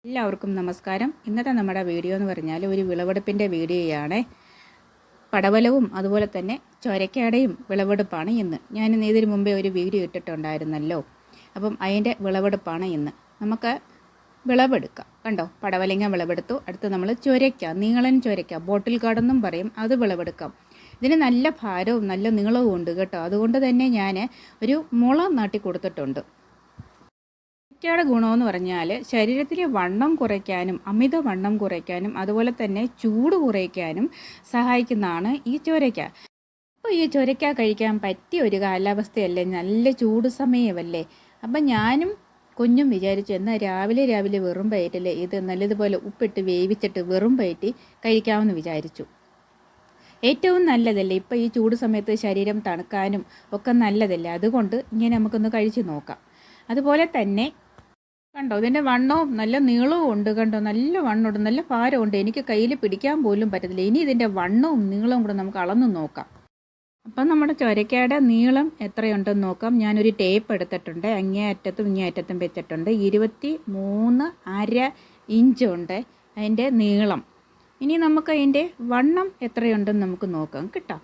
എല്ലാവർക്കും നമസ്കാരം. ഇന്നത്തെ നമ്മുടെ വീഡിയോ എന്ന് പറഞ്ഞാൽ ഒരു വിളവെടുപ്പിൻ്റെ വീഡിയോയാണ്. പടവലവും അതുപോലെ തന്നെ ചൊരക്കയുടെയും വിളവെടുപ്പാണ് ഇന്ന്. ഞാനിന്ന് ഇതിന് മുമ്പേ ഒരു വീഡിയോ ഇട്ടിട്ടുണ്ടായിരുന്നല്ലോ. അപ്പം അതിൻ്റെ വിളവെടുപ്പാണ് ഇന്ന്. നമുക്ക് വിളവെടുക്കാം. കണ്ടോ, പടവലങ്ങ വിളവെടുത്തു. അടുത്ത് നമ്മൾ ചൊരക്ക, നീളൻ ചൊരക്ക, ബോട്ടിൽ ഗാർഡെന്നും പറയും, അത് വിളവെടുക്കാം. ഇതിന് നല്ല ഭാരവും നല്ല നീളവും ഉണ്ട് കേട്ടോ. അതുകൊണ്ട് തന്നെ ഞാൻ ഒരു മുള നാട്ടി കൊടുത്തിട്ടുണ്ട്. ചൊരക്കയുടെ ഗുണമെന്ന് പറഞ്ഞാൽ ശരീരത്തിലെ വണ്ണം കുറയ്ക്കാനും അമിത വണ്ണം കുറയ്ക്കാനും അതുപോലെ തന്നെ ചൂട് കുറയ്ക്കാനും സഹായിക്കുന്നതാണ് ഈ ചൊരക്ക. അപ്പോൾ ഈ ചൊരക്ക കഴിക്കാൻ പറ്റിയ ഒരു കാലാവസ്ഥയല്ലേ, നല്ല ചൂട് സമയമല്ലേ. അപ്പം ഞാനും കുഞ്ഞും വിചാരിച്ചു എന്നാൽ രാവിലെ വെറും വയറ്റിൽ ഇത് നല്ലതുപോലെ ഉപ്പിട്ട് വേവിച്ചിട്ട് വെറും വയറ്റി കഴിക്കാമെന്ന് വിചാരിച്ചു. ഏറ്റവും നല്ലതല്ലേ, ഇപ്പോൾ ഈ ചൂട് സമയത്ത് ശരീരം തണുക്കാനും ഒക്കെ നല്ലതല്ലേ. അതുകൊണ്ട് ഇങ്ങനെ നമുക്കൊന്ന് കഴിച്ച് നോക്കാം. അതുപോലെ തന്നെ കണ്ടോ, ഇതിൻ്റെ വണ്ണവും നല്ല നീളവും ഉണ്ട്. കണ്ടോ, നല്ല വണ്ണമുണ്ട്, നല്ല ഭാരമുണ്ട്. എനിക്ക് കയ്യിൽ പിടിക്കാൻ പോലും പറ്റത്തില്ല. ഇനി ഇതിൻ്റെ വണ്ണവും നീളവും കൂടെ നമുക്ക് അളന്ന് നോക്കാം. അപ്പം നമ്മുടെ ചൊരക്കയുടെ നീളം എത്രയുണ്ടെന്ന് നോക്കാം. ഞാനൊരു ടേപ്പ് എടുത്തിട്ടുണ്ട്. അങ്ങേ അറ്റത്തും ഇങ്ങേ അറ്റത്തും വെച്ചിട്ടുണ്ട്. 23.5 ഇഞ്ചുണ്ട് അതിൻ്റെ നീളം. ഇനി നമുക്ക് അതിൻ്റെ വണ്ണം എത്രയുണ്ടെന്ന് നമുക്ക് നോക്കാം കേട്ടോ.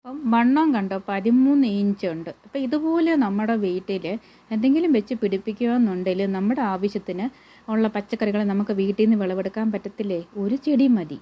അപ്പം വണ്ണം കണ്ടോ 13 ഇഞ്ചുണ്ട്. അപ്പോൾ ഇതുപോലെ നമ്മുടെ വീട്ടിൽ എന്തെങ്കിലും വെച്ച് പിടിപ്പിക്കുകയെന്നുണ്ടെങ്കിൽ നമ്മുടെ ആവശ്യത്തിന് ഉള്ള പച്ചക്കറികൾ നമുക്ക് വീട്ടിൽ നിന്ന് വിളവെടുക്കാൻ പറ്റത്തില്ലേ. ഒരു ചെടി മതി.